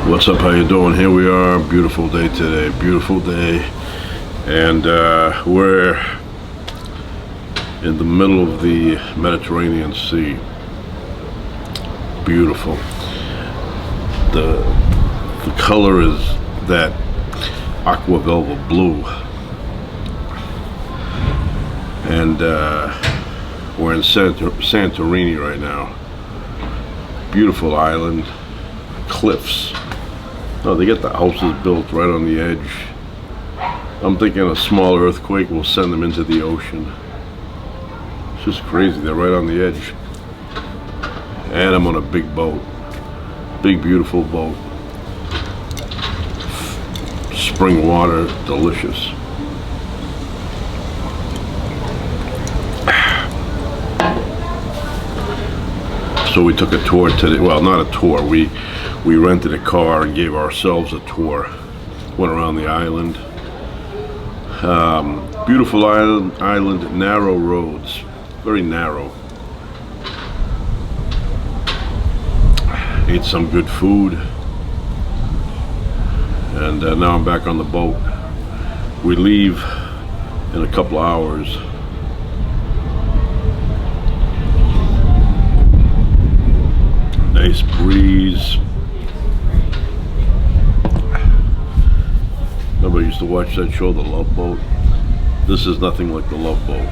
What's up? How you doing? Here we are. Beautiful day today. Beautiful day, and we're in the middle of the Mediterranean Sea. Beautiful. The color is that aqua velvet blue, and we're in Santorini right now. Beautiful island, cliffs. Oh, they get the houses built right on the edge. I'm thinking a small earthquake will send them into the ocean. It's just crazy. They're right on the edge. And I'm on a big boat. Big, beautiful boat. Spring water, delicious. So we took a tour today. Well, not a tour. We rented a car and gave ourselves a tour. Went around the island. Beautiful island, narrow roads, very narrow. Ate some good food, and now I'm back on the boat. We leave in a couple of hours. Nice breeze. Remember, I used to watch that show, The Love Boat. This is nothing like The Love Boat.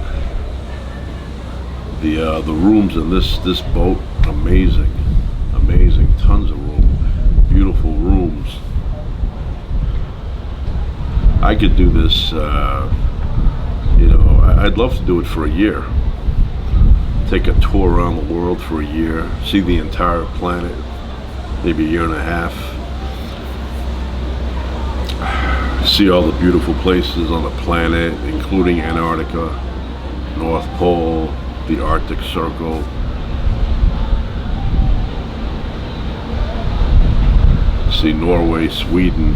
The rooms in this boat, amazing, amazing. Tons of room, beautiful rooms. I could do this. I'd love to do it for a year. Take a tour around the world for a year, see the entire planet, maybe a year and a half. See all the beautiful places on the planet, including Antarctica, North Pole, the Arctic Circle. See Norway, Sweden,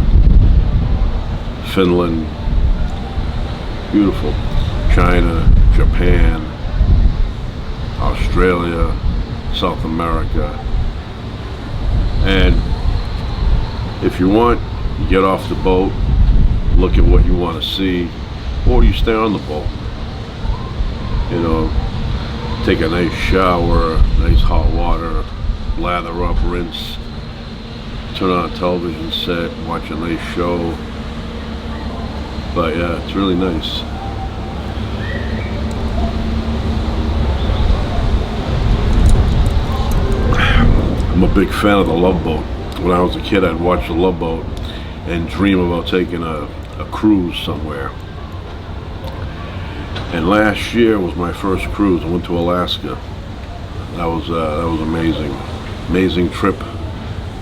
Finland, beautiful. China, Japan, Australia, South America. And if you want, you get off the boat, look at what you want to see, or you stay on the boat. Take a nice shower, nice hot water, lather up, rinse, turn on a television set, watch a nice show. But yeah, it's really nice. I'm a big fan of The Love Boat. When I was a kid, I'd watch The Love Boat and dream about taking a cruise somewhere. And last year was my first cruise. I went to Alaska. That was amazing. Amazing trip,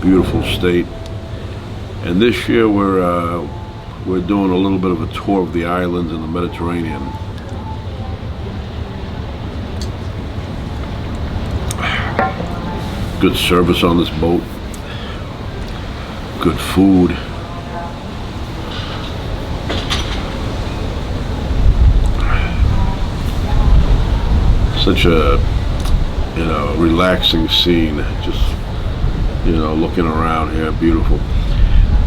beautiful state. And this year we're doing a little bit of a tour of the islands in the Mediterranean. Good service on this boat. Good food. Such a relaxing scene. Just looking around here, beautiful.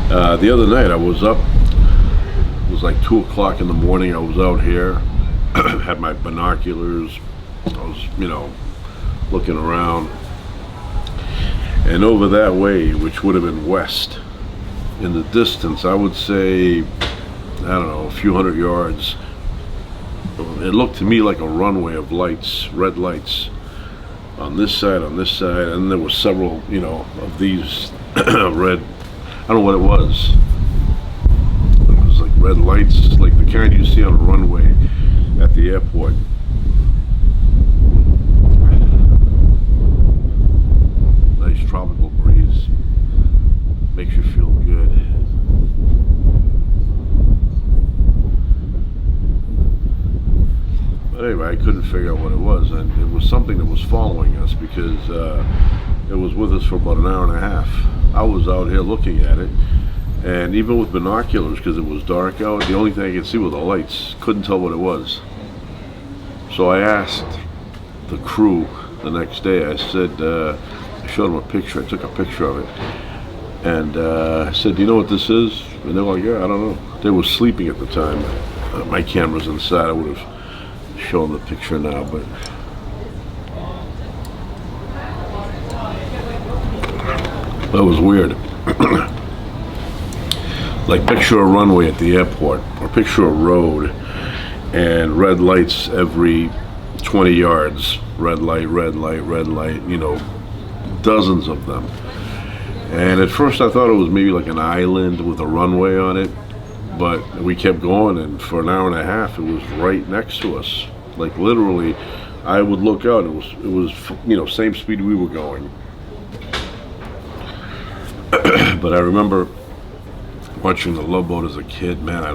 The other night I was up. It was like 2 o'clock in the morning. I was out here. Had my binoculars. I was looking around. And over that way, which would have been west, in the distance, I would say, I don't know, a few hundred yards, it looked to me like a runway of lights, red lights, on this side, and there were several, of these red, I don't know what it was. It was like red lights, like the kind you see on a runway at the airport. Nice tropical breeze, makes you feel good. But anyway, I couldn't figure out what it was, and it was something that was following us because it was with us for about an hour and a half. I was out here looking at it, and even with binoculars, because it was dark out, the only thing I could see were the lights. Couldn't tell what it was. So I asked the crew the next day, I said, I showed them a picture, I took a picture of it. And I said, "Do you know what this is?" And they're like, "Yeah, I don't know." They were sleeping at the time. My camera's inside. I would have shown the picture now, but that was weird. Like, picture a runway at the airport, or picture a road, and red lights every 20 yards. Red light, red light, red light, dozens of them. And at first I thought it was maybe like an island with a runway on it, but we kept going, and for an hour and a half it was right next to us. Like, literally, I would look out, it was same speed we were going. But I remember watching the Love Boat as a kid. Man, I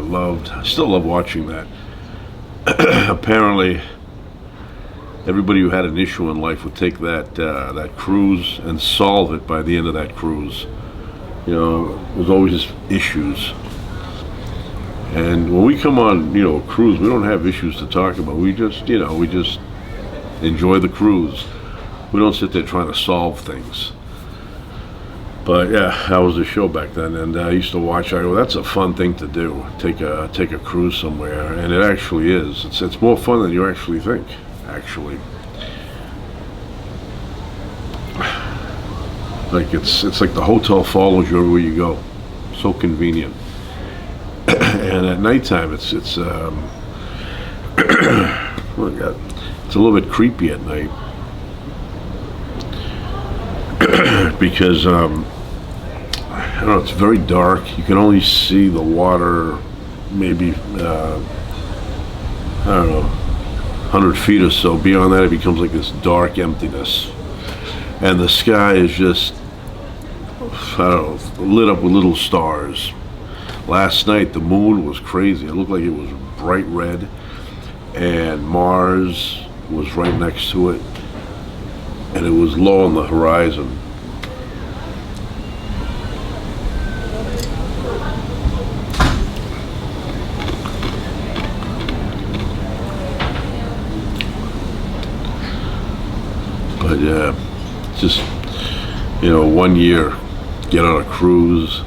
still love watching that. Apparently, everybody who had an issue in life would take that cruise and solve it by the end of that cruise. There's always issues. And when we come on, a cruise, we don't have issues to talk about. We just enjoy the cruise. We don't sit there trying to solve things. But yeah, that was the show back then, and I used to watch. I go, that's a fun thing to do. Take a cruise somewhere, and it actually is. It's more fun than you actually think. Actually, like it's like the hotel follows you everywhere you go. So convenient. And at nighttime, it's oh my God, it's a little bit creepy at night because I don't know, it's very dark. You can only see the water maybe, I don't know, 100 feet or so. Beyond that, it becomes like this dark emptiness. And the sky is just, I don't know, lit up with little stars. Last night, the moon was crazy. It looked like it was bright red, and Mars was right next to it, and it was low on the horizon. But yeah, just, 1 year, get on a cruise.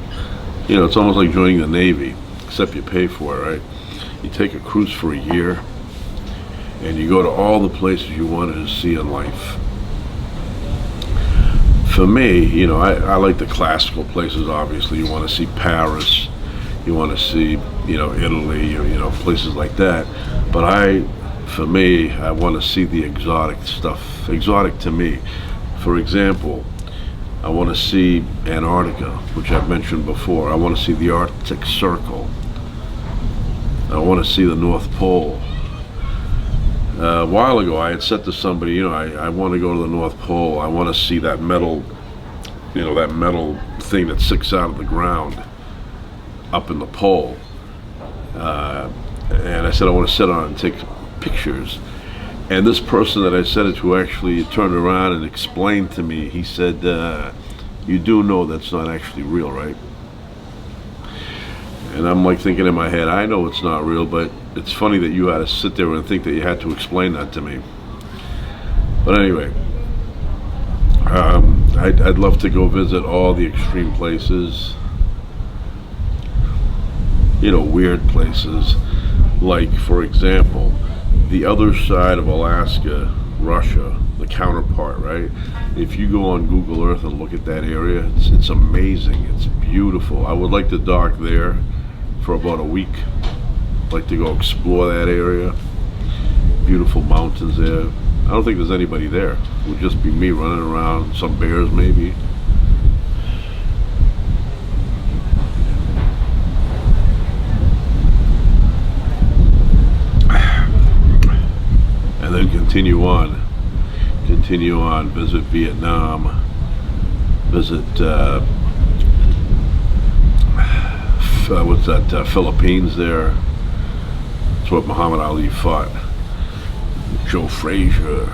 It's almost like joining the Navy, except you pay for it, right? You take a cruise for a year, and you go to all the places you wanted to see in life. For me, I like the classical places, obviously. You want to see Paris, you want to see, Italy, places like that. But for me, I want to see the exotic stuff. Exotic to me. For example, I want to see Antarctica, which I've mentioned before. I want to see the Arctic Circle. I want to see the North Pole. A while ago, I had said to somebody, I want to go to the North Pole. I want to see that metal, that metal thing that sticks out of the ground up in the pole. And I said I want to sit on it and take pictures. And this person that I said it to actually turned around and explained to me. He said, you do know that's not actually real, right? And I'm like thinking in my head, I know it's not real, but it's funny that you had to sit there and think that you had to explain that to me. But anyway, I'd love to go visit all the extreme places, weird places. Like, for example, the other side of Alaska, Russia, the counterpart, right? If you go on Google Earth and look at that area, it's amazing. It's beautiful. I would like to dock there for about a week. I'd like to go explore that area. Beautiful mountains there. I don't think there's anybody there. It would just be me running around, some bears maybe. And then continue on, visit Vietnam, visit, Philippines there. That's what Muhammad Ali fought. Joe Frazier,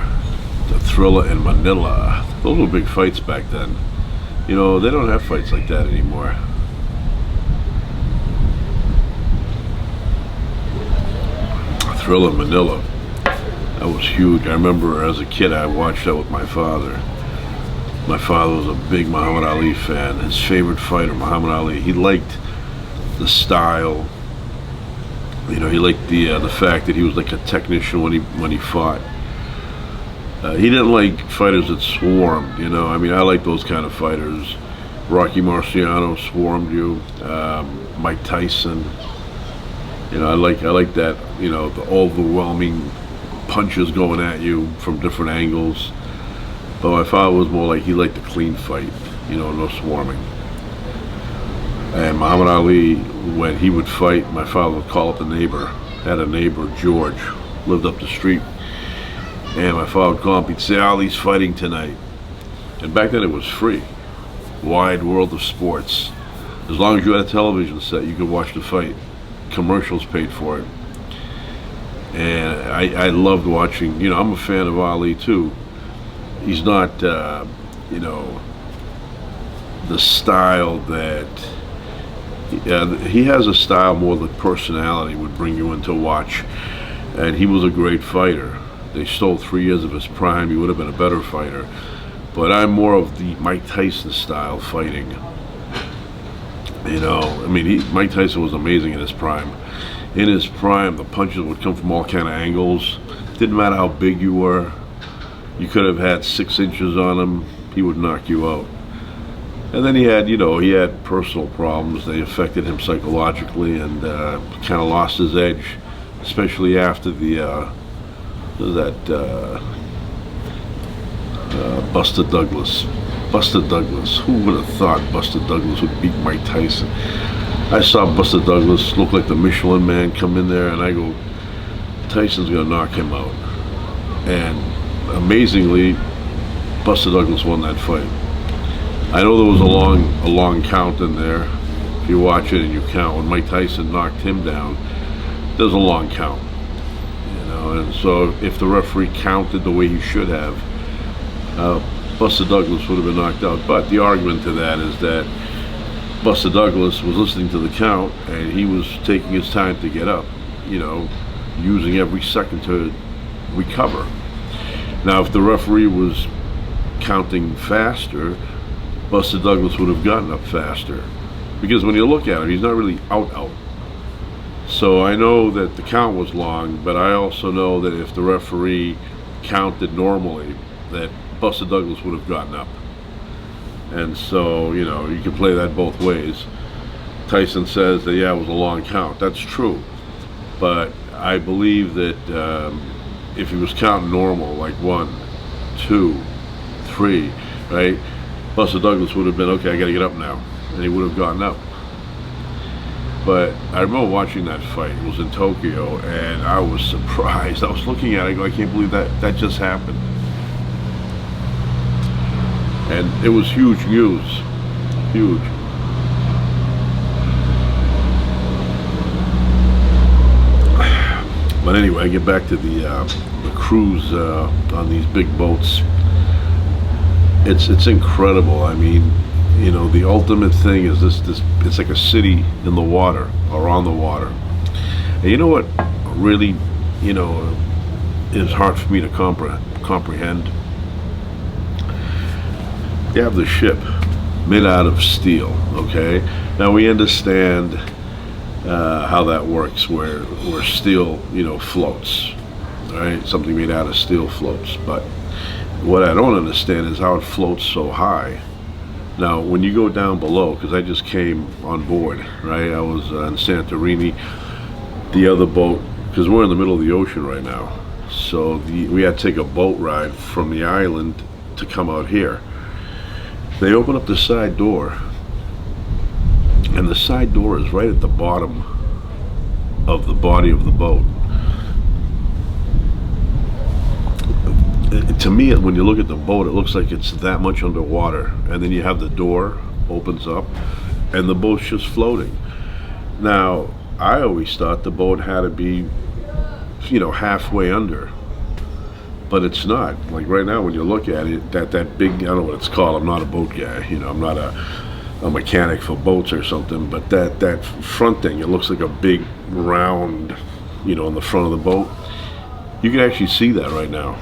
the Thriller in Manila. Those were big fights back then. They don't have fights like that anymore. Thriller in Manila. That was huge. I remember as a kid I watched that with my father. My father was a big Muhammad Ali fan. His favorite fighter, Muhammad Ali. He liked the style. You know, he liked the fact that he was like a technician when he fought. He didn't like fighters that swarmed. You know, I mean, I like those kind of fighters. Rocky Marciano swarmed you. Mike Tyson. You know, I like that. You know, the overwhelming punches going at you from different angles. But my father was more like, he liked the clean fight. You know, no swarming. And Muhammad Ali, when he would fight, my father would call up the neighbor. Had a neighbor, George, lived up the street. And my father would call up, he'd say, Ali's fighting tonight. And back then it was free. Wide world of sports. As long as you had a television set, you could watch the fight. Commercials paid for it. And I loved watching, you know, I'm a fan of Ali too. He's not, you know, the style that, he has a style more the personality would bring you in to watch. And he was a great fighter. They stole 3 years of his prime. He would have been a better fighter. But I'm more of the Mike Tyson style fighting. You know, I mean, Mike Tyson was amazing in his prime. In his prime, the punches would come from all kind of angles. Didn't matter how big you were. You could have had 6 inches on him. He would knock you out. And then he had, you know, he had personal problems. They affected him psychologically, and kind of lost his edge, especially after the Buster Douglas. Buster Douglas. Who would have thought Buster Douglas would beat Mike Tyson? I saw Buster Douglas look like the Michelin Man come in there, and I go, Tyson's gonna knock him out. And amazingly, Buster Douglas won that fight. I know there was a long count in there. If you watch it and you count, when Mike Tyson knocked him down, there's a long count. You know, and so if the referee counted the way he should have, Buster Douglas would have been knocked out. But the argument to that is that Buster Douglas was listening to the count, and he was taking his time to get up, you know, using every second to recover. Now, if the referee was counting faster, Buster Douglas would have gotten up faster. Because when you look at him, he's not really out. So I know that the count was long, but I also know that if the referee counted normally, that Buster Douglas would have gotten up. And so, you know, you can play that both ways. Tyson says that, yeah, it was a long count. That's true. But I believe that if he was counting normal, like 1, 2, 3, right? Buster Douglas would have been, okay, I got to get up now. And he would have gotten up. But I remember watching that fight. It was in Tokyo, and I was surprised. I was looking at it, I go, I can't believe that just happened. And it was huge news. Huge. But anyway, I get back to the cruise on these big boats. It's incredible. I mean, you know, the ultimate thing is this it's like a city in the water or on the water. And you know what really, you know, is hard for me to comprehend? You have the ship made out of steel, okay? Now we understand how that works, where steel, you know, floats, right? Something made out of steel floats. But what I don't understand is how it floats so high. Now, when you go down below, because I just came on board, right? I was in Santorini, the other boat, because we're in the middle of the ocean right now. So we had to take a boat ride from the island to come out here. They open up the side door, and the side door is right at the bottom of the body of the boat. To me, when you look at the boat, it looks like it's that much underwater, and then you have the door opens up, and the boat's just floating. Now, I always thought the boat had to be, you know, halfway under. But it's not. Like right now, when you look at it, that big, I don't know what it's called. I'm not a boat guy. You know, I'm not a mechanic for boats or something. But that front thing, it looks like a big round, you know, on the front of the boat. You can actually see that right now.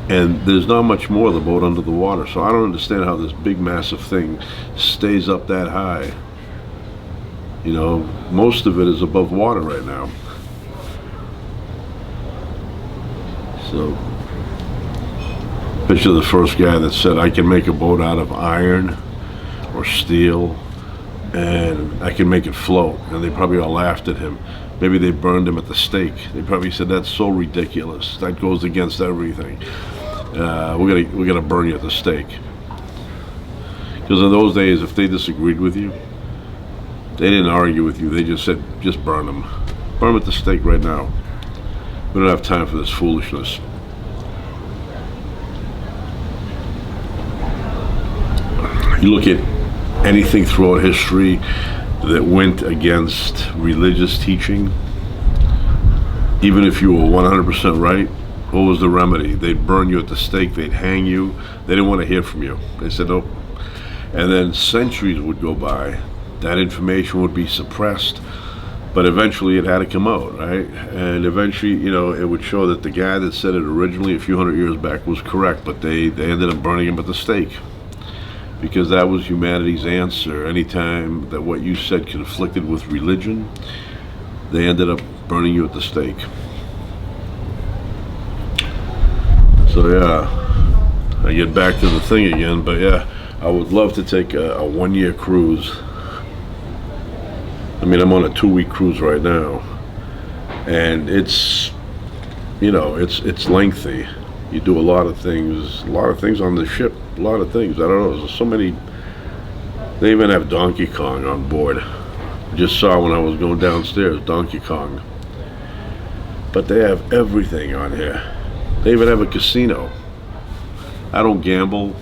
and there's not much more of the boat under the water. So I don't understand how this big massive thing stays up that high. You know, most of it is above water right now. So picture the first guy that said, I can make a boat out of iron or steel and I can make it float. And they probably all laughed at him. Maybe they burned him at the stake. They probably said, that's so ridiculous. That goes against everything. We're gonna burn you at the stake. Because in those days, if they disagreed with you, they didn't argue with you. They just said, just burn them. Burn them at the stake right now. We don't have time for this foolishness. You look at anything throughout history that went against religious teaching, even if you were 100% right, what was the remedy? They'd burn you at the stake, they'd hang you. They didn't want to hear from you. They said, nope. And then centuries would go by, that information would be suppressed, but eventually it had to come out, right? And eventually, you know, it would show that the guy that said it originally a few hundred years back was correct, but they ended up burning him at the stake. Because that was humanity's answer. Anytime that what you said conflicted with religion, they ended up burning you at the stake. So yeah, I get back to the thing again, but yeah, I would love to take a 1-year cruise. I mean, I'm on a 2-week cruise right now, and it's, you know, it's lengthy. You do a lot of things on the ship, a lot of things. I don't know, there's so many. They even have Donkey Kong on board. Just saw when I was going downstairs, Donkey Kong. But they have everything on here. They even have a casino. I don't gamble,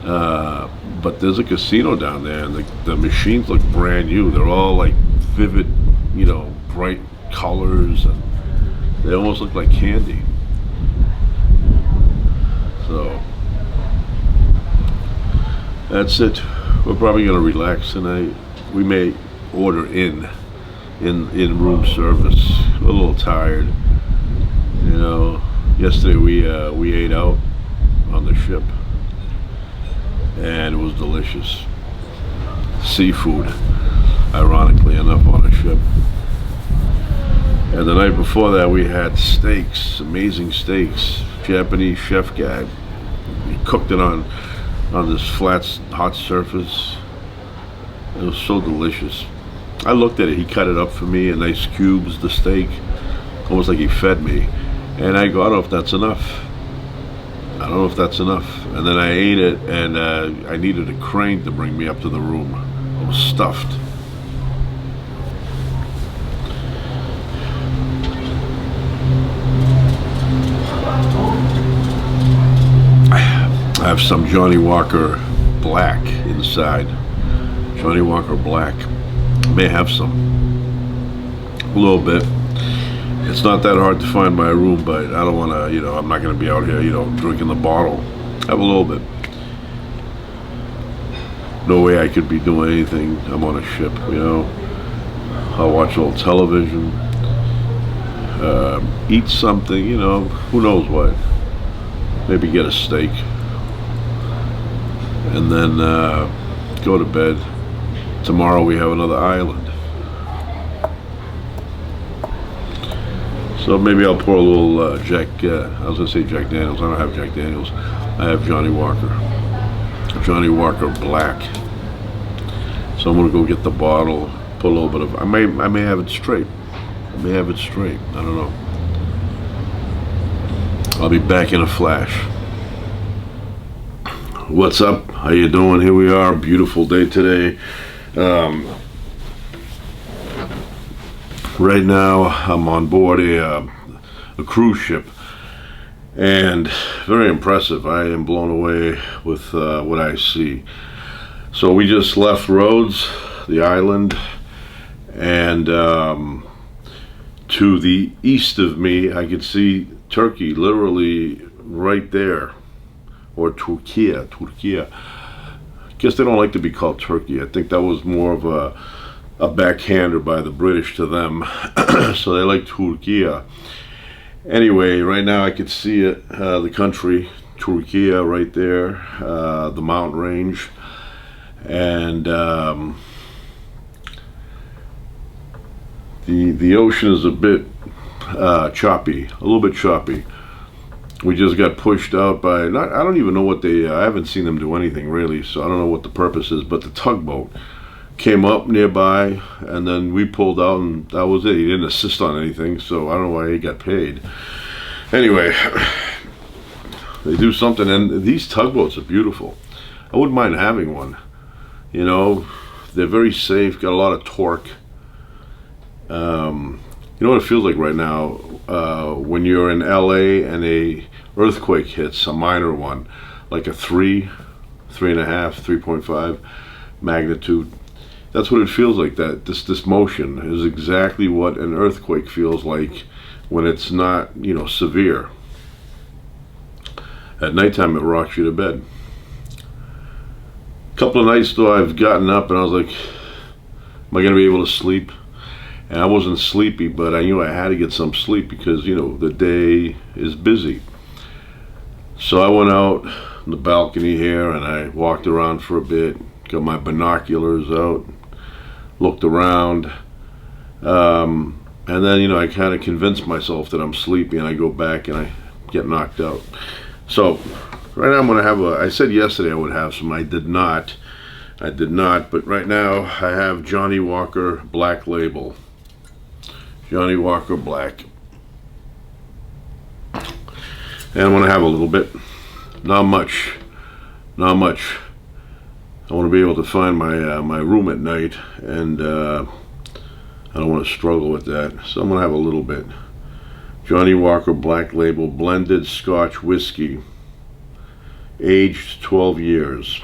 but there's a casino down there, and the machines look brand new. They're all like vivid, you know, bright colors, and they almost look like candy. So that's it. We're probably gonna relax tonight. We may order in room service. We're a little tired, you know. Yesterday we ate out on the ship, and it was delicious. Seafood, ironically enough, on a ship. And the night before that we had steaks, amazing steaks. Japanese chef guy, he cooked it on this flat, hot surface. It was so delicious. I looked at it, he cut it up for me in nice cubes, the steak, almost like he fed me. And I go, I don't know if that's enough. I don't know if that's enough. And then I ate it, and I needed a crane to bring me up to the room. I was stuffed. I have some Johnny Walker Black inside. Johnny Walker Black. May have some. A little bit. It's not that hard to find in my room, but I don't want to, you know, I'm not going to be out here, you know, drinking the bottle. I have a little bit. No way I could be doing anything. I'm on a ship, you know. I'll watch a little television. Eat something, you know, who knows what. Maybe get a steak. And then go to bed. Tomorrow we have another island. So maybe I'll pour a little I was going to say Jack Daniels. I don't have Jack Daniels. I have Johnny Walker. Johnny Walker Black. So I'm going to go get the bottle, put a little bit of, I may have it straight. I may have it straight. I don't know. I'll be back in a flash. What's up? How you doing? Here we are. Beautiful day today. Right now I'm on board a cruise ship, and very impressive. I am blown away with what I see. So we just left Rhodes, the island, and to the east of me I could see Turkey, literally right there. Or Turkey. I guess they don't like to be called Turkey. I think that was more of a backhander by the British to them. So they like Turkey. Anyway, right now I could see it, the country, Turkey right there, the mountain range, and the ocean is a bit choppy, a little bit choppy. We just got pushed out by, not, I don't even know what they, I haven't seen them do anything really, so I don't know what the purpose is, but the tugboat came up nearby, and then we pulled out, and that was it. He didn't assist on anything, so I don't know why he got paid. Anyway, they do something, and these tugboats are beautiful. I wouldn't mind having one. You know, they're very safe, got a lot of torque. You know what it feels like right now when you're in LA and a earthquake hits, a minor one, like a 3.5, 3.5 magnitude. That's what it feels like. That this motion is exactly what an earthquake feels like when it's not, you know, severe. At nighttime, it rocks you to bed. A couple of nights though, I've gotten up and I was like, am I going to be able to sleep? And I wasn't sleepy, but I knew I had to get some sleep because, you know, the day is busy. So I went out on the balcony here and I walked around for a bit, got my binoculars out, looked around, and then, you know, I kind of convinced myself that I'm sleepy, and I go back and I get knocked out. So right now I'm going to have I said yesterday I would have some. I did not, but right now I have Johnnie Walker Black Label. Johnnie Walker Black. And I'm going to have a little bit. Not much. I want to be able to find my room at night, and I don't want to struggle with that. So I'm going to have a little bit. Johnnie Walker Black Label blended Scotch whiskey, aged 12 years.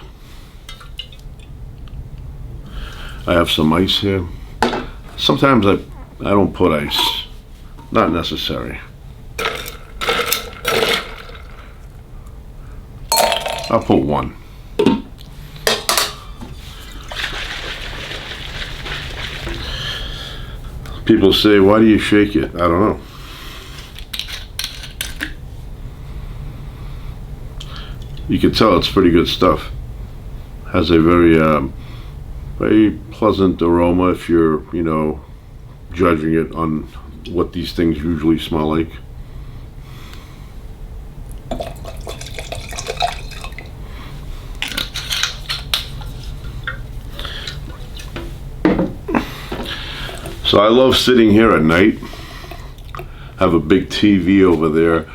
I have some ice here. Sometimes I don't put ice. Not necessary. I'll put one. People say, why do you shake it? I don't know. You can tell it's pretty good stuff. Has a very pleasant aroma if you're, you know, judging it on what these things usually smell like. So I love sitting here at night. Have a big TV over there,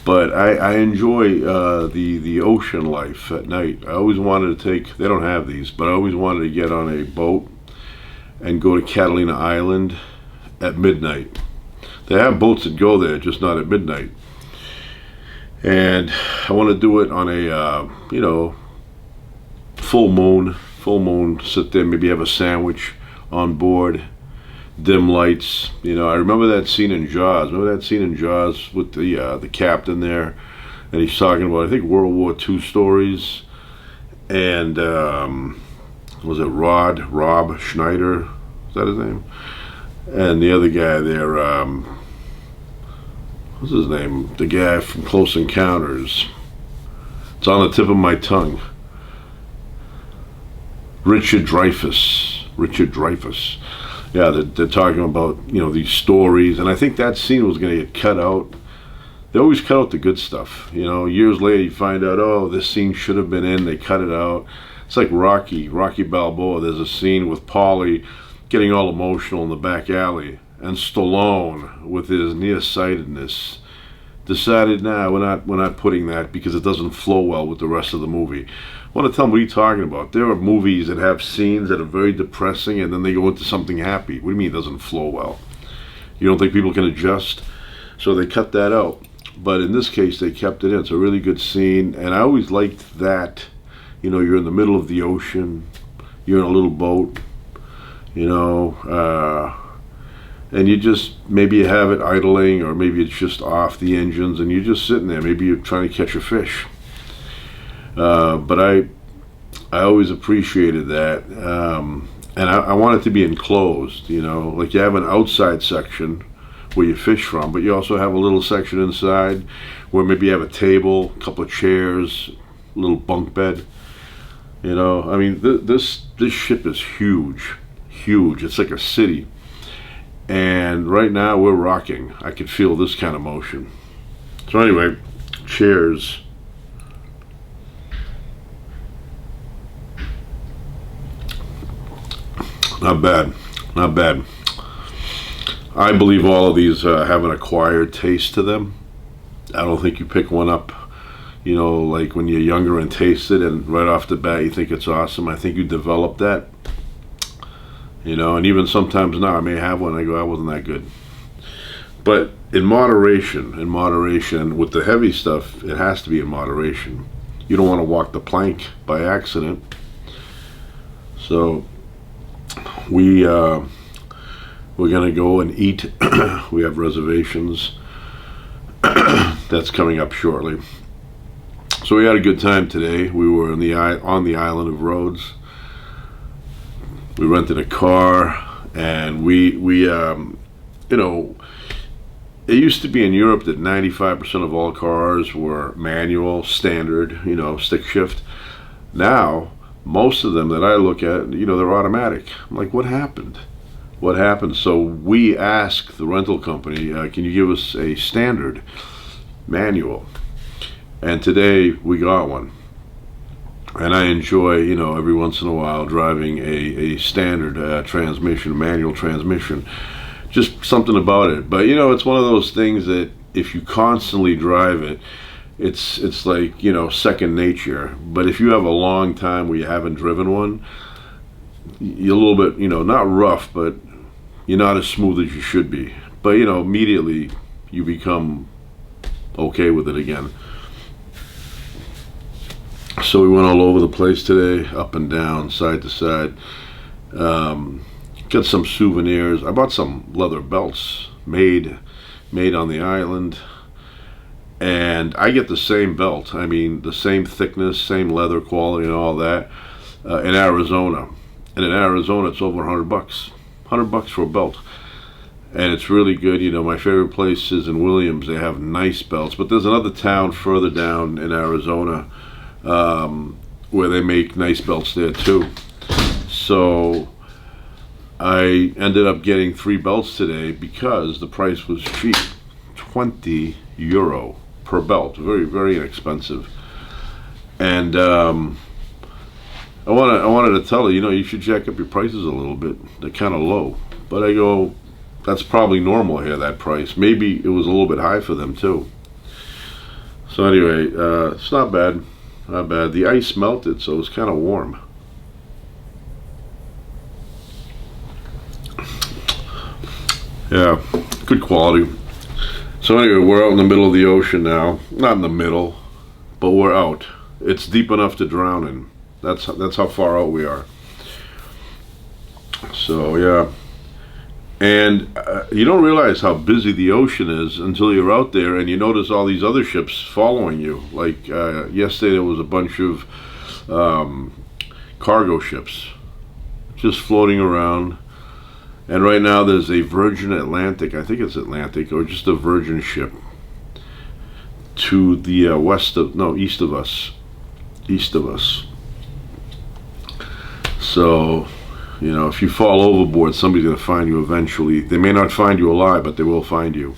but I enjoy the ocean life at night. I always wanted to take, they don't have these, but I always wanted to get on a boat and go to Catalina Island at midnight. They have boats that go there, just not at midnight. And I want to do it on a you know, full moon, sit there, maybe have a sandwich on board, dim lights. You know, I remember that scene in Jaws. Remember that scene in Jaws with the captain there, and he's talking about, I think, World War II stories. And was it Rob Schneider? Is that his name? And the other guy there, what's his name? The guy from Close Encounters. It's on the tip of my tongue. Richard Dreyfuss. Yeah, they're talking about, you know, these stories, and I think that scene was going to get cut out. They always cut out the good stuff. You know, years later you find out, oh, this scene should have been in, they cut it out. It's like Rocky Balboa. There's a scene with Paulie getting all emotional in the back alley, and Stallone, with his nearsightedness, decided, nah, we're not putting that because it doesn't flow well with the rest of the movie. I want to tell them, what are you talking about? There are movies that have scenes that are very depressing and then they go into something happy. What do you mean it doesn't flow well? You don't think people can adjust? So they cut that out. But in this case, they kept it in. It's a really good scene, and I always liked that. You know, you're in the middle of the ocean, you're in a little boat, you know, and you just, maybe you have it idling, or maybe it's just off the engines and you're just sitting there. Maybe you're trying to catch a fish. But I always appreciated that, and I want it to be enclosed. You know, like you have an outside section where you fish from, but you also have a little section inside where maybe you have a table, a couple of chairs, a little bunk bed. You know, I mean, this ship is huge, huge. It's like a city. And right now we're rocking. I can feel this kind of motion. So anyway, cheers. Not bad, not bad. I believe all of these have an acquired taste to them. I don't think you pick one up, you know, like when you're younger and taste it and right off the bat you think it's awesome. I think you develop that, you know, and even sometimes now I may have one and I go, that wasn't that good. But in moderation, with the heavy stuff, it has to be in moderation. You don't want to walk the plank by accident. So we're gonna go and eat. We have reservations. That's coming up shortly. So we had a good time today. We were on the island of Rhodes. We rented a car, and we you know, it used to be in Europe that 95% of all cars were manual, standard, you know, stick shift. Now, most of them that I look at, you know, they're automatic. I'm like, what happened? What happened? So we asked the rental company, can you give us a standard manual? And today we got one. And I enjoy, you know, every once in a while driving a standard transmission, manual transmission. Just something about it. But, you know, it's one of those things that if you constantly drive it, it's like, you know, second nature. But if you have a long time where you haven't driven one, you're a little bit, you know, not rough, but you're not as smooth as you should be. But, you know, immediately you become okay with it again. So we went all over the place today, up and down, side to side. Got some souvenirs. I bought some leather belts made on the island. And I get the same belt. I mean, the same thickness, same leather quality and all that in Arizona. And in Arizona, it's over $100. $100 for a belt. And it's really good. You know, my favorite place is in Williams. They have nice belts. But there's another town further down in Arizona where they make nice belts there too. So I ended up getting 3 belts today because the price was cheap. 20 euro per belt. Very, very inexpensive. And I wanted to tell her, you know, you should jack up your prices a little bit. They're kind of low. But I go, that's probably normal here, that price. Maybe it was a little bit high for them too. So anyway, it's not bad. Not bad. The ice melted, so it's kind of warm. Yeah, good quality. So anyway, we're out in the middle of the ocean now. Not in the middle, but we're out. It's deep enough to drown in. That's how far out we are. So yeah, and you don't realize how busy the ocean is until you're out there and you notice all these other ships following you. Like yesterday, there was a bunch of cargo ships just floating around. And right now there's a Virgin Atlantic, I think it's Atlantic, or just a Virgin ship to the east of us. So, you know, if you fall overboard, somebody's going to find you eventually. They may not find you alive, but they will find you.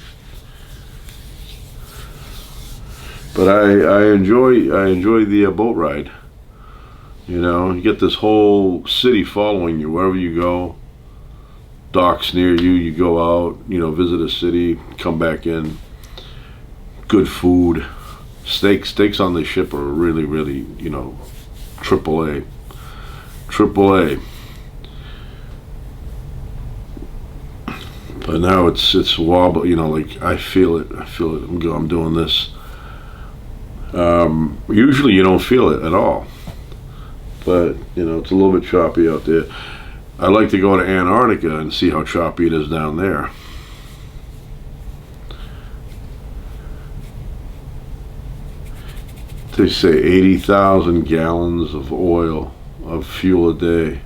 But I enjoy the boat ride. You know, you get this whole city following you wherever you go. Docks near you, you go out, you know, visit a city, come back in. Good food. Steaks on the ship are really, really, you know, AAA. But now it's wobble, you know, like I feel it. I'm doing this. Usually you don't feel it at all. But, you know, it's a little bit choppy out there. I'd like to go to Antarctica and see how choppy it is down there. They say 80,000 gallons of oil, of fuel a day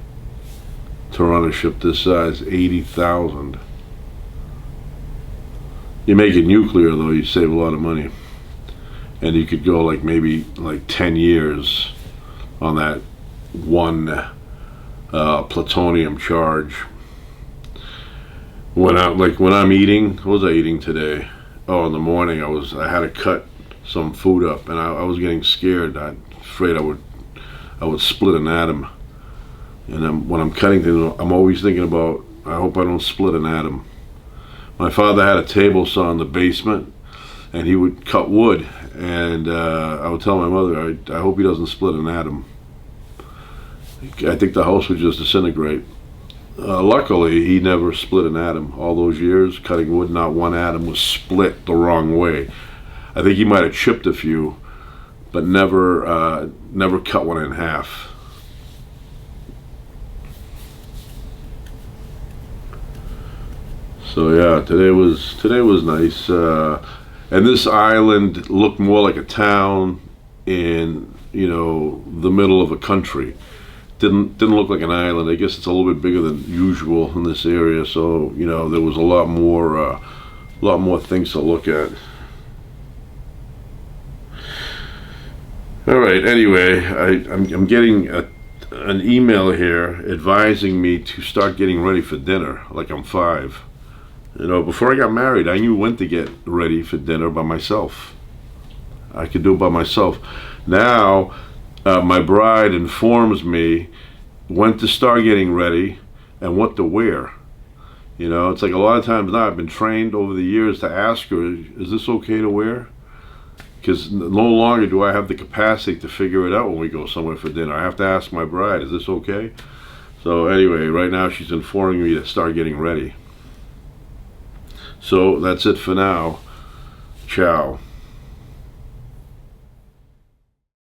to run a ship this size. 80,000. You make it nuclear though, you save a lot of money, and you could go like maybe like 10 years on that one plutonium charge. When I'm eating, what was I eating today? Oh, in the morning I had to cut some food up, and I was getting scared. I'm afraid I would split an atom. And when I'm cutting things, I'm always thinking about, I hope I don't split an atom. My father had a table saw in the basement, and he would cut wood, and I would tell my mother, I hope he doesn't split an atom. I think the house would just disintegrate. Luckily, he never split an atom. All those years cutting wood, not one atom was split the wrong way. I think he might have chipped a few, but never cut one in half. So yeah, today was nice. And this island looked more like a town in, the middle of a country. Didn't look like an island. I guess it's a little bit bigger than usual in this area, so there was a lot more things to look at. All right. Anyway, I'm getting an email here advising me to start getting ready for dinner, like I'm 5. Before I got married, I knew when to get ready for dinner by myself. I could do it by myself. Now, my bride informs me when to start getting ready and what to wear. It's like a lot of times now I've been trained over the years to ask her, is this okay to wear? Because no longer do I have the capacity to figure it out when we go somewhere for dinner. I have to ask my bride, is this okay? So anyway, right now she's informing me to start getting ready. So that's it for now. Ciao.